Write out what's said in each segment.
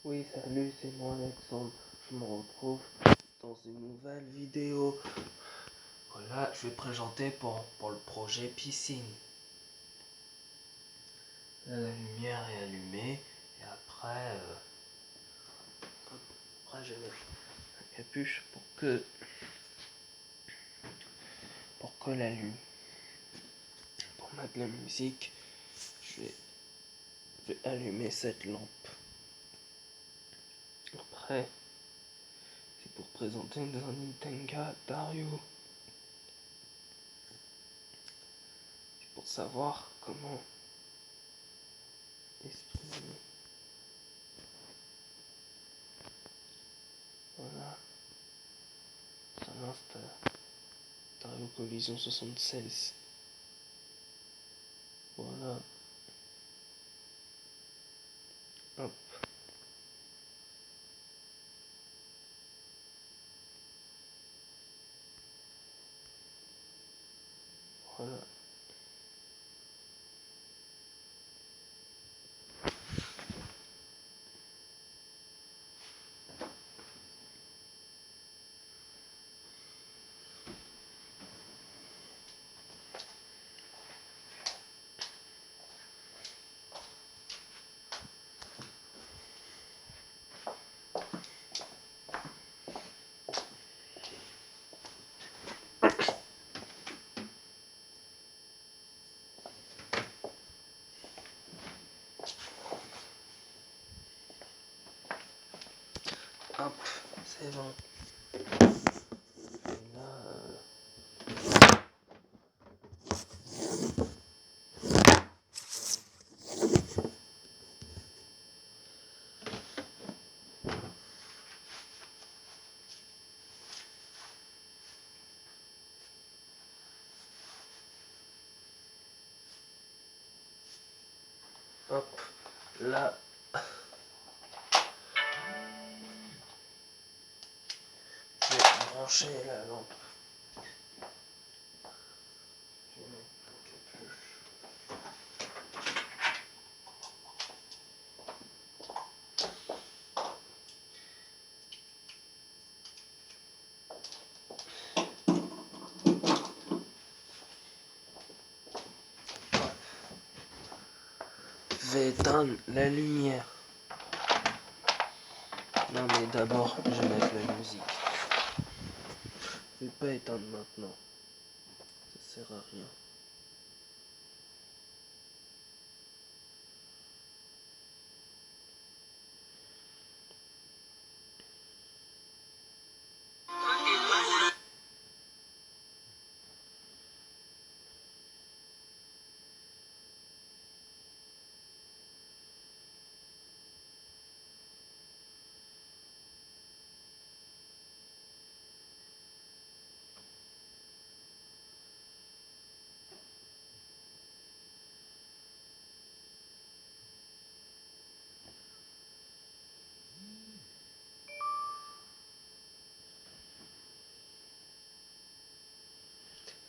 Oui, salut, c'est moi Alexandre. Je me retrouve dans une nouvelle vidéo. Voilà, je vais présenter pour le projet piscine. Là, la lumière est allumée et après je vais mettre la capuche pour que la lumière. Pour mettre la musique, je vais allumer cette lampe. Après, c'est pour présenter dans Nintendo Dario. C'est pour savoir comment exprimer. Voilà, ça l'installe. Dario Collision 76. Voilà. Hop. Voilà. Hop, c'est bon. Et là, hop, là, je vais brancher la lampe. Je vais mettre la capuche. Je vais éteindre la lumière. Non mais d'abord, je vais mettre la musique. Je vais pas éteindre maintenant. Ça sert à rien.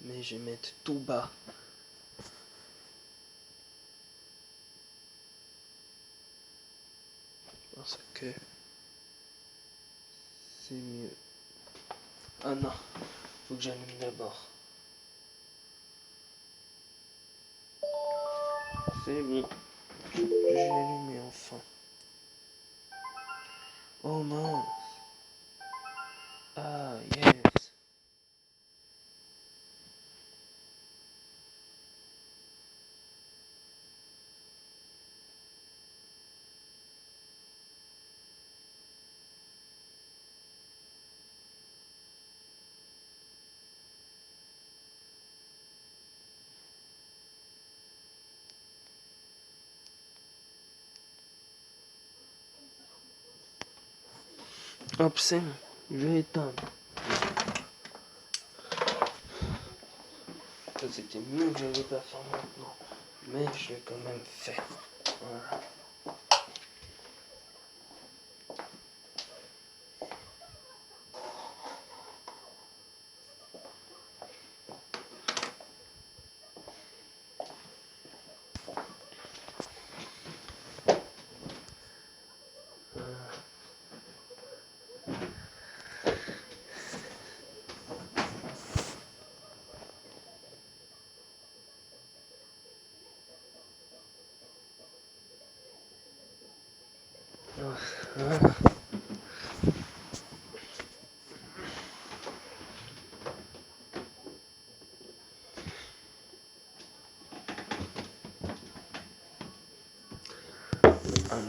Mais je vais mettre tout bas. Parce que c'est mieux. Ah non, faut que j'allume d'abord. C'est bon. J'ai allumé enfin. Oh mince. Ah yes. Hop, c'est bon. Je vais éteindre. Ça, c'était mieux que je n'allais pas faire maintenant. Mais je l'ai quand même fait. Voilà. Ah,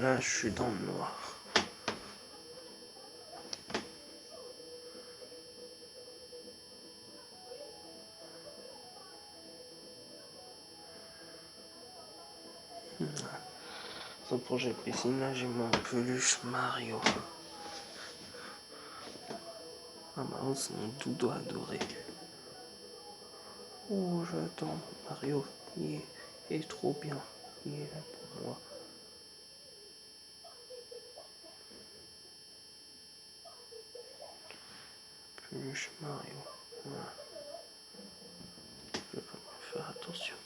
là, je suis dans le noir. Son projet piscine, là, j'ai mon peluche Mario. Ah, Mario, c'est mon doudou adoré. Oh, j'attends. Mario, il est trop bien. Il est là pour moi. Peluche Mario. Voilà. Je vais quand même faire attention.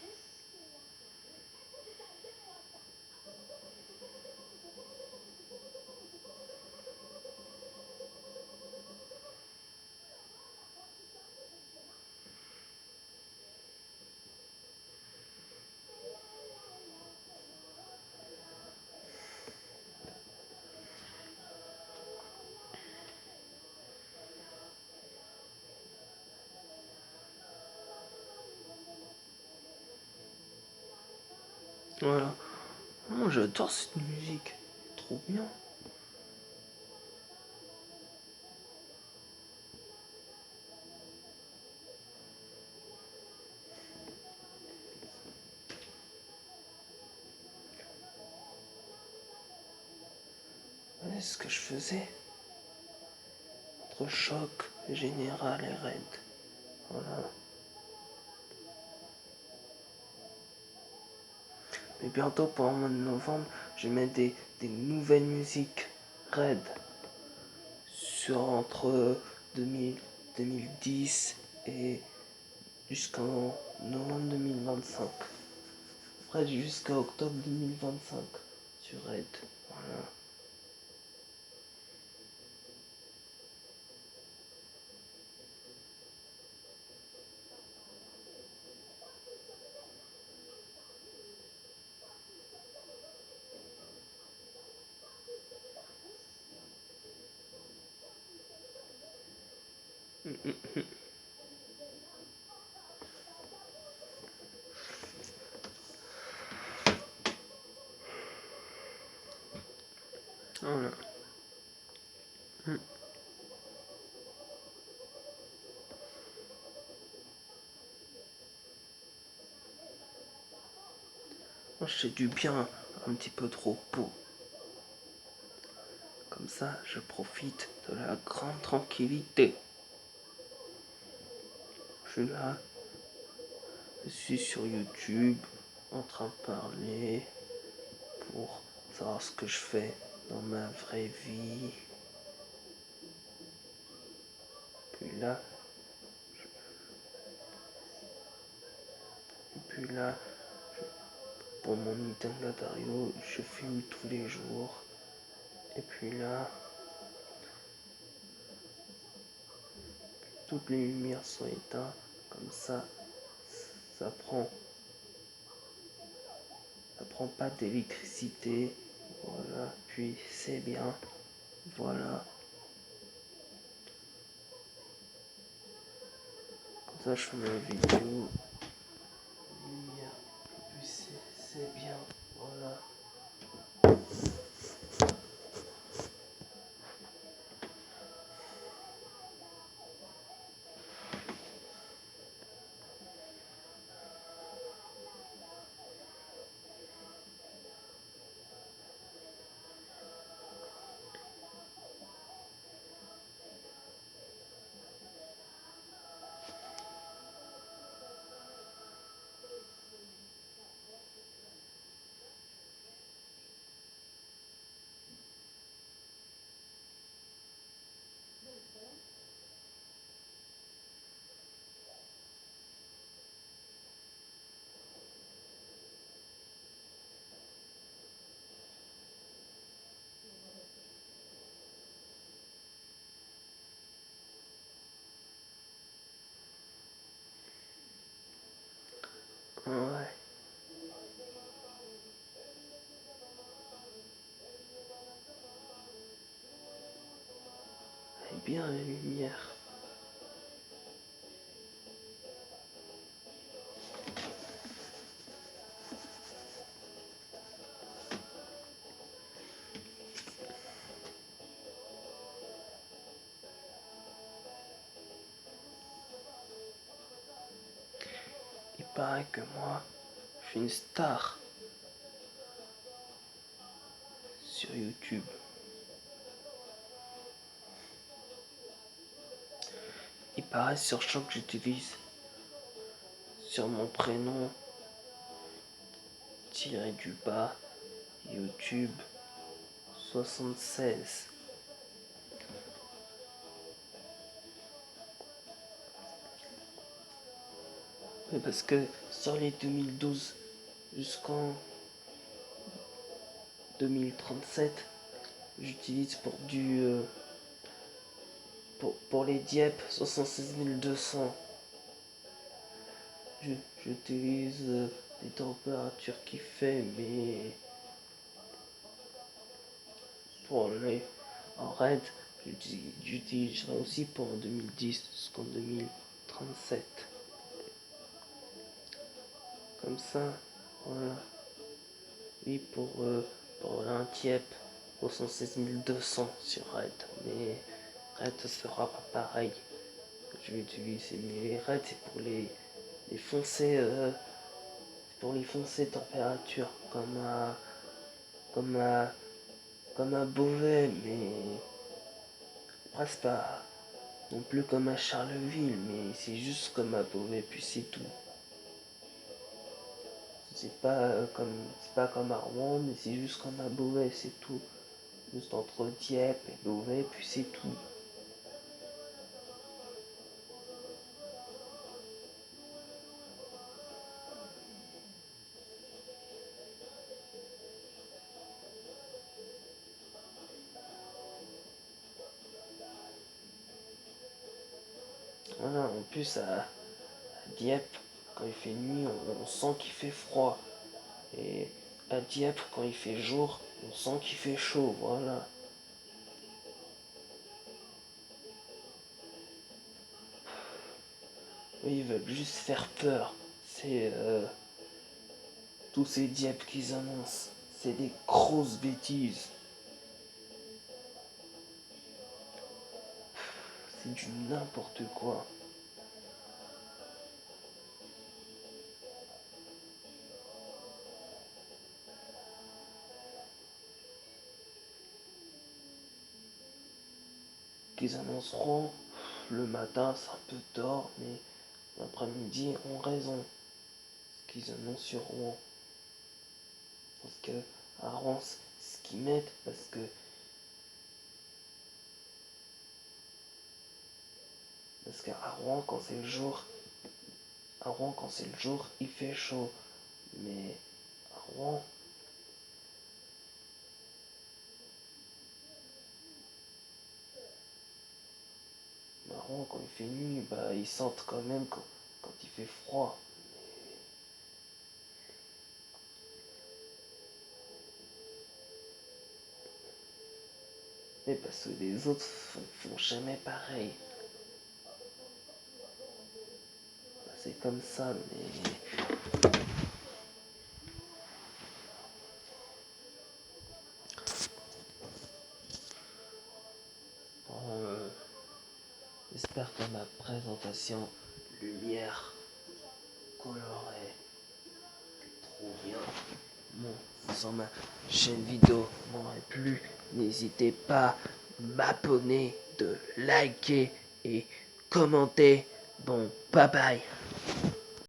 Voilà. Oh, j'adore cette musique. Trop bien. Voilà ce que je faisais. Entre choc, général et raid. Voilà. Mais bientôt, pour le mois de novembre, je vais mettre des nouvelles musiques raid. Sur entre 2010 et jusqu'en novembre 2025. Après, jusqu'à octobre 2025 sur Red. Voilà. Voilà. Moi, je fais du bien, un petit peu trop repos. Comme ça, je profite de la grande tranquillité. Je suis là, je suis sur YouTube, en train de parler pour savoir ce que je fais dans ma vraie vie. Puis là, pour mon Nintendo Dario, je filme tous les jours. Et puis là, toutes les lumières sont éteintes, comme ça prend pas d'électricité. Voilà, puis c'est bien. Voilà. Comme ça, je fais ma vidéo. Lumière, puis c'est bien. Voilà. bien la lumière. Il paraît que moi, je suis une star sur YouTube. Il paraît sur chaque que j'utilise sur mon prénom tiré du bas YouTube 76. Mais parce que sur les 2012 jusqu'en 2037, j'utilise pour les Dieppe 76200. J'utilise les températures qu'il fait, mais pour les en raid, j'utiliserai aussi pour 2010 jusqu'en 2037. Comme ça, voilà. Oui, pour un Dieppe au 116 200 sur raid, mais raid sera pas pareil. Je vais utiliser, mais les raids c'est les foncées, pour les foncées température, comme à, comme à Beauvais, mais presque pas non plus comme à Charleville, mais c'est juste comme à Beauvais, puis c'est tout. C'est pas comme à Rouen, mais c'est juste comme à Beauvais, c'est tout. Juste entre Dieppe et Beauvais, puis c'est tout. Voilà, en plus à Dieppe, quand il fait nuit, on sent qu'il fait froid. Et à Dieppe, quand il fait jour, on sent qu'il fait chaud, voilà. Oui, ils veulent juste faire peur. C'est tous ces Dieppe qu'ils annoncent. C'est des grosses bêtises. C'est du n'importe quoi. Qu'ils annonceront le matin, c'est un peu tard, mais l'après-midi ont raison. Ce qu'ils annonceront. Parce que à Rouen, ce qu'ils mettent, parce qu'à Rouen, quand c'est le jour, à Rouen, quand c'est le jour, il fait chaud. Mais à Rouen, quand il fait nuit, bah, ils sentent quand même quand il fait froid. Mais parce que les autres font jamais pareil. Bah, c'est comme ça, mais bon, j'espère que ma présentation lumière colorée trop bien. Bon, sur ma chaîne vidéo m'aurait plu, n'hésitez pas à m'abonner, de liker et commenter. Bon, bye bye.